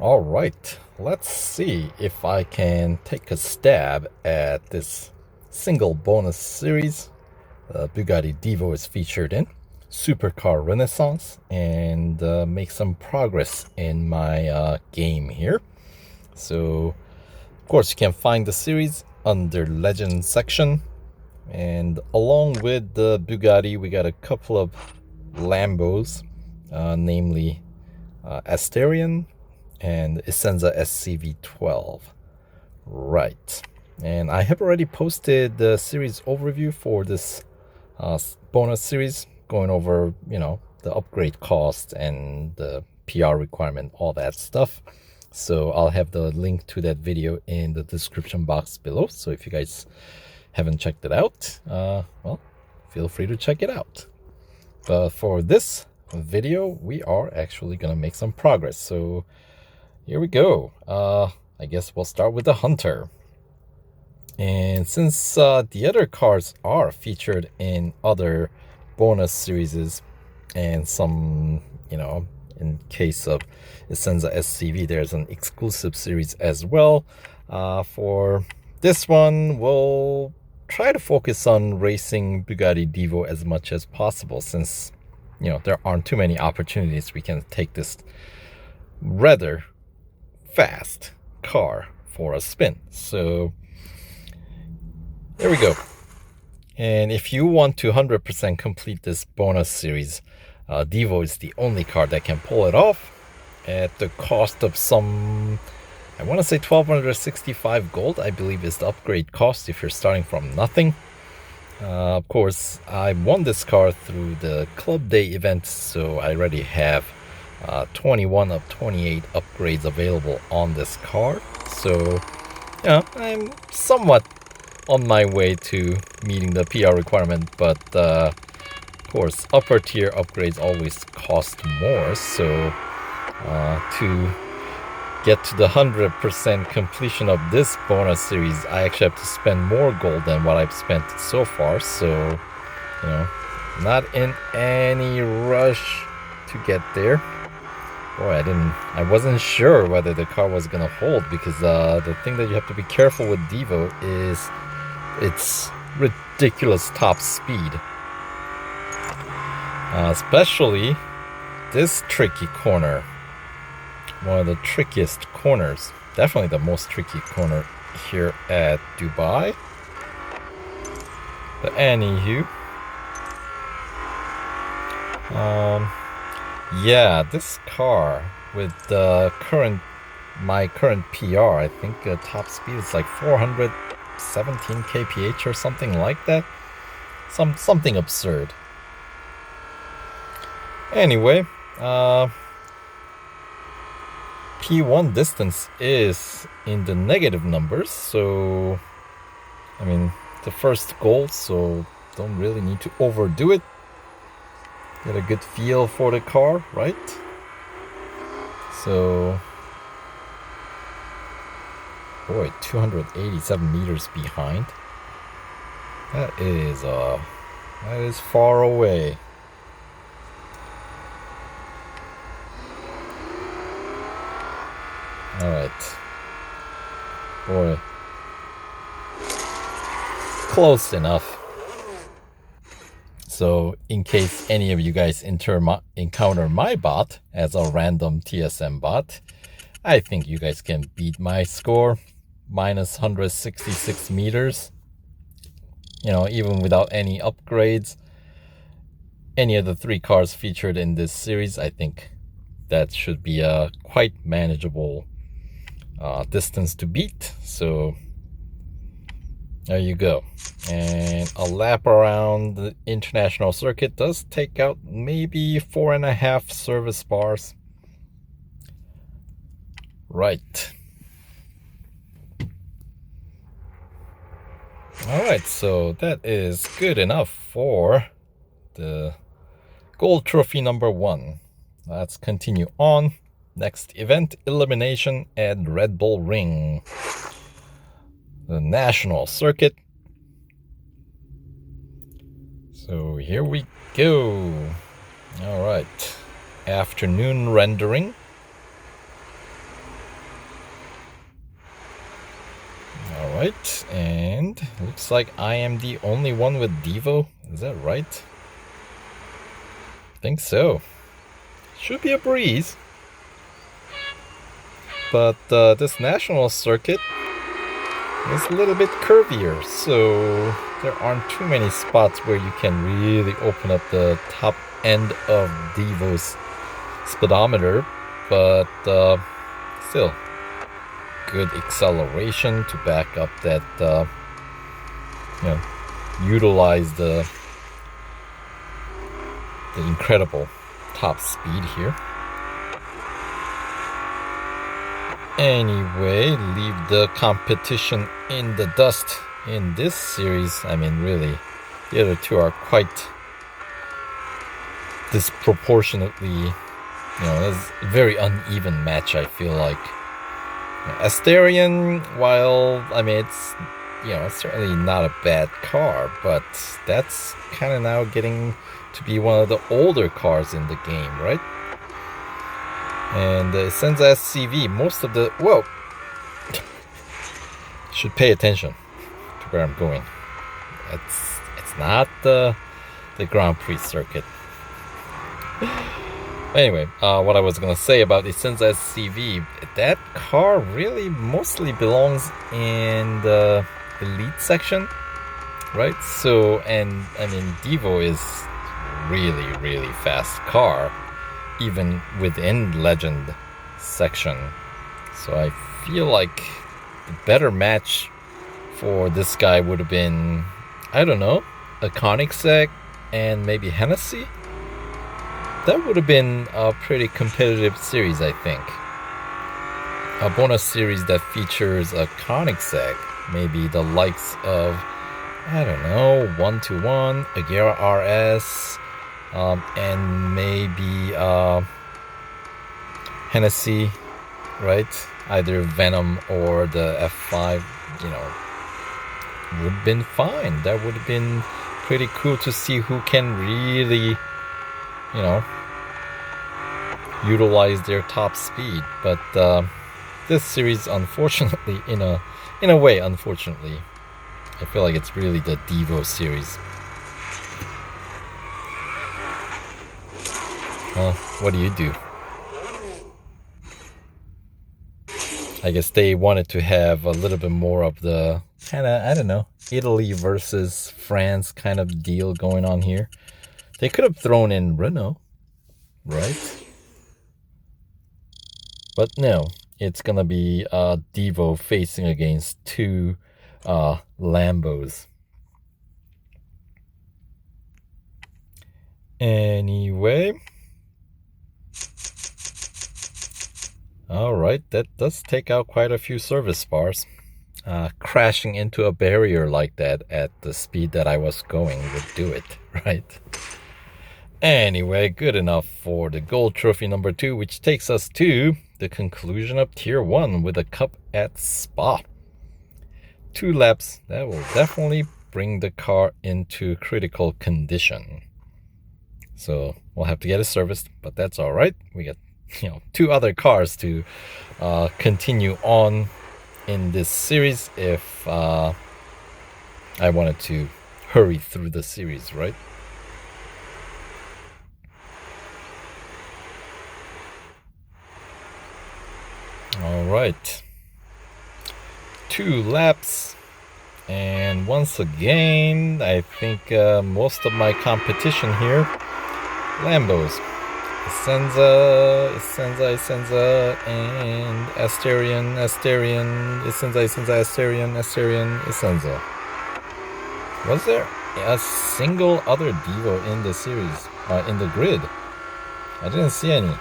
All right, let's see if I can take a stab at this single bonus series Bugatti Divo is featured in, Supercar Renaissance, and make some progress in my game here. So, of course, you can find the series under Legend section, and along with the Bugatti, we got a couple of Lambos, namely Asterion and Essenza SCV12. Right. And I have already posted the series overview for this bonus series, going over, the upgrade cost and the PR requirement, all that stuff. So I'll have the link to that video in the description box below. So if you guys haven't checked it out, well, feel free to check it out. But for this video, we are actually gonna make some progress. So here we go. I guess we'll start with the Hunter. And since the other cars are featured in other bonus series and some, in case of Essenza SCV, there's an exclusive series as well. For this one, we'll try to focus on racing Bugatti Divo as much as possible, since, there aren't too many opportunities we can take this rather fast car for a spin. So there we go. And if you want to 100% complete this bonus series, Divo is the only car that can pull it off at the cost of some, I want to say 1265 gold, I believe, is the upgrade cost if you're starting from nothing. Of course, I won this car through the Club Day event, so I already have 21 of 28 upgrades available on this car. So, I'm somewhat on my way to meeting the PR requirement, but of course, upper tier upgrades always cost more. So, to get to the 100% completion of this bonus series, I actually have to spend more gold than what I've spent so far. So, not in any rush to get there. Boy, I wasn't sure whether the car was gonna hold, because the thing that you have to be careful with Divo is its ridiculous top speed. Especially this tricky corner. One of the trickiest corners. Definitely the most tricky corner here at Dubai. But anywho. Yeah, this car with my current PR, I think top speed is like 417 kph or something like that. Something absurd. Anyway, P1 distance is in the negative numbers, so the first goal, so don't really need to overdo it. Get a good feel for the car, right? So, boy, 287 meters behind. That is far away. All right, boy, close enough. So in case any of you guys encounter my bot as a random TSM bot, I think you guys can beat my score, minus 166 meters. Even without any upgrades, any of the three cars featured in this series, I think that should be a quite manageable distance to beat. So there you go. And a lap around the international circuit does take out maybe 4.5 service bars. Right. Alright, so that is good enough for the gold trophy number 1. Let's continue on. Next event, elimination at Red Bull Ring, the national circuit. So here we go. All right, afternoon rendering. right, and looks like I am the only one with Divo. Is that right? I think so. Should be a breeze. But this national circuit is a little bit curvier, so there aren't too many spots where you can really open up the top end of Divo's speedometer, but still good acceleration to back up that utilize the incredible top speed here. Anyway, leave the competition in the dust in this series. I mean, really, the other two are quite disproportionately, it's a very uneven match, I feel like. Asterion, while, I mean, it's, it's certainly not a bad car, but that's kind of now getting to be one of the older cars in the game, right? And the Essenza SCV, most of the... Whoa! Should pay attention to where I'm going. It's not the Grand Prix circuit. Anyway, what I was going to say about the Essenza SCV, that car really mostly belongs in the elite section, right? So, and I mean, Divo is really, really fast car, even within legend section. So I feel like the better match for this guy would have been, I don't know, a Koenigsegg and maybe Hennessy. That would have been a pretty competitive series, I think. A bonus series that features a Koenigsegg, maybe the likes of, I don't know, 121, Agera RS, and maybe Hennessy, right? Either Venom or the F5, would have been fine. That would have been pretty cool to see who can really, utilize their top speed. But this series, unfortunately, in a way, unfortunately, I feel like it's really the Divo series. Well, what do you do? I guess they wanted to have a little bit more of the kind of, I don't know, Italy versus France kind of deal going on here. They could have thrown in Renault, right? But no, it's gonna be Divo facing against two Lambos. Anyway, all right, that does take out quite a few service bars. Crashing into a barrier like that at the speed that I was going would do it, right? Anyway, good enough for the gold trophy number 2, which takes us to the conclusion of Tier 1 with a cup at Spa. 2 laps, that will definitely bring the car into critical condition. So we'll have to get it serviced, but that's all right. We got 2 other cars to continue on in this series if I wanted to hurry through the series, right? All right, 2 laps, and once again, I think most of my competition here, Lambos, Essenza, and Asterion, Asterion, Essenza. Was there a single other Divo in the series, in the grid? I didn't see any.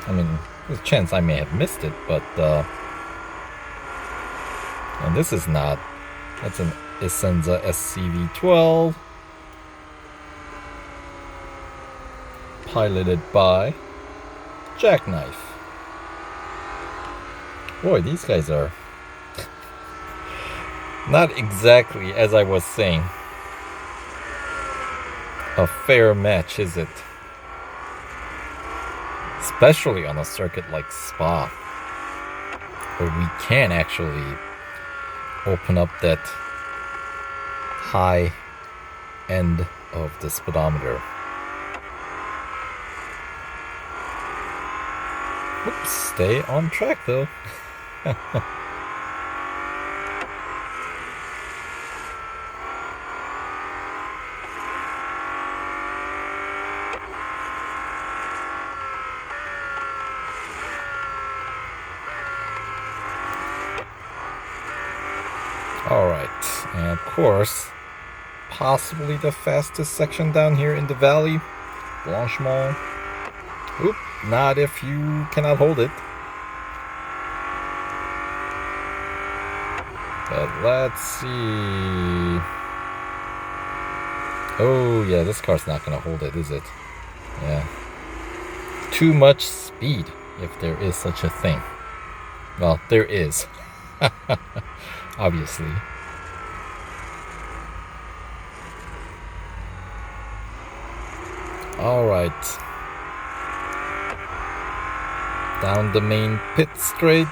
I mean, there's a chance I may have missed it, but and this is not. That's an Essenza SCV12, piloted by Jackknife. Boy, these guys are not exactly, as I was saying, a fair match, is it? Especially on a circuit like Spa, where we can actually open up that high end of the speedometer. Oops, stay on track though. Alright, and of course, possibly the fastest section down here in the valley, Blanchemont. Oop, not if you cannot hold it. But let's see. Oh yeah, this car's not gonna hold it, is it? Yeah. Too much speed, if there is such a thing. Well, there is. Obviously. Alright. Down the main pit straight.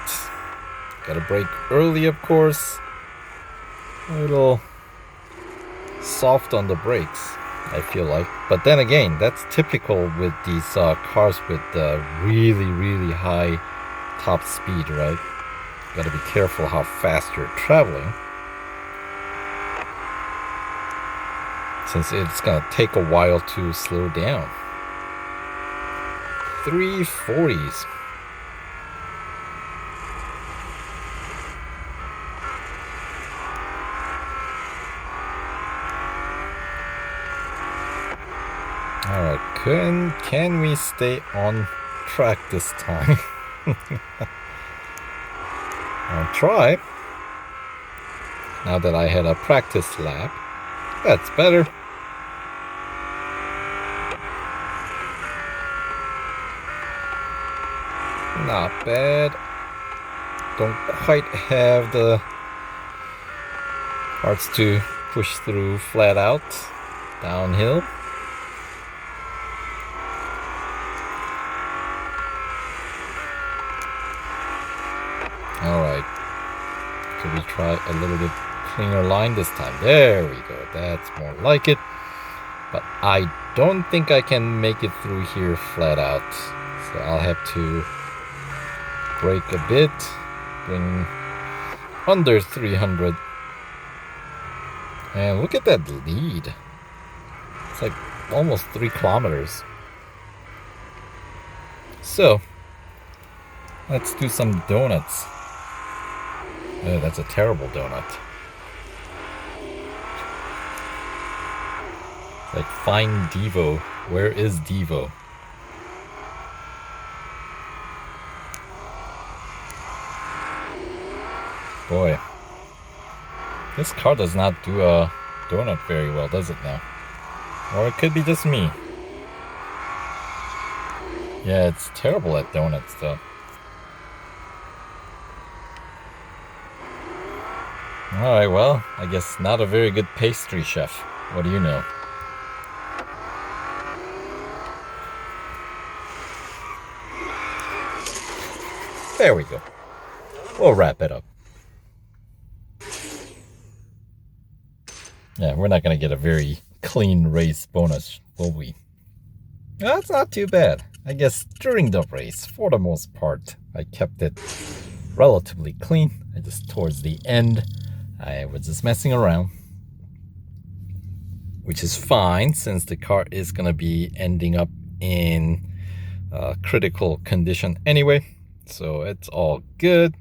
Gotta brake early, of course. A little soft on the brakes, I feel like. But then again, that's typical with these cars with really high top speed, right? Gotta be careful how fast you're traveling, since it's gonna take a while to slow down. 340s. Alright, can we stay on track this time? I'll try. Now that I had a practice lap, that's better. Not bad. Don't quite have the parts to push through flat out downhill. Alright, should we try a little bit cleaner line this time? There we go, that's more like it. But I don't think I can make it through here flat out. So I'll have to brake a bit, bring under 300. And look at that lead. It's like almost 3 kilometers. So, let's do some donuts. Oh, that's a terrible donut. Like, find Divo. Where is Divo? Boy. This car does not do a donut very well, does it now? Or it could be just me. Yeah, it's terrible at donuts though. Alright, well, I guess not a very good pastry chef. What do you know? There we go. We'll wrap it up. Yeah, we're not going to get a very clean race bonus, will we? That's not too bad. I guess during the race, for the most part, I kept it relatively clean. I just, towards the end, I was just messing around, which is fine since the car is going to be ending up in critical condition anyway. So it's all good.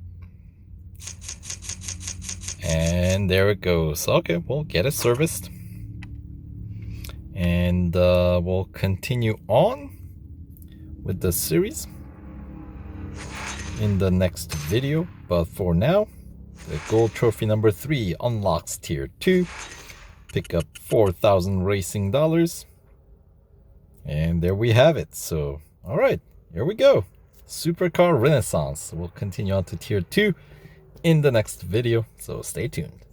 And there it goes. Okay, we'll get it serviced. And we'll continue on with the series in the next video. But for now, the gold trophy number 3 unlocks tier 2. Pick up 4,000 racing dollars. And there we have it. So, alright, here we go. Supercar Renaissance. We'll continue on to tier 2 in the next video. So stay tuned.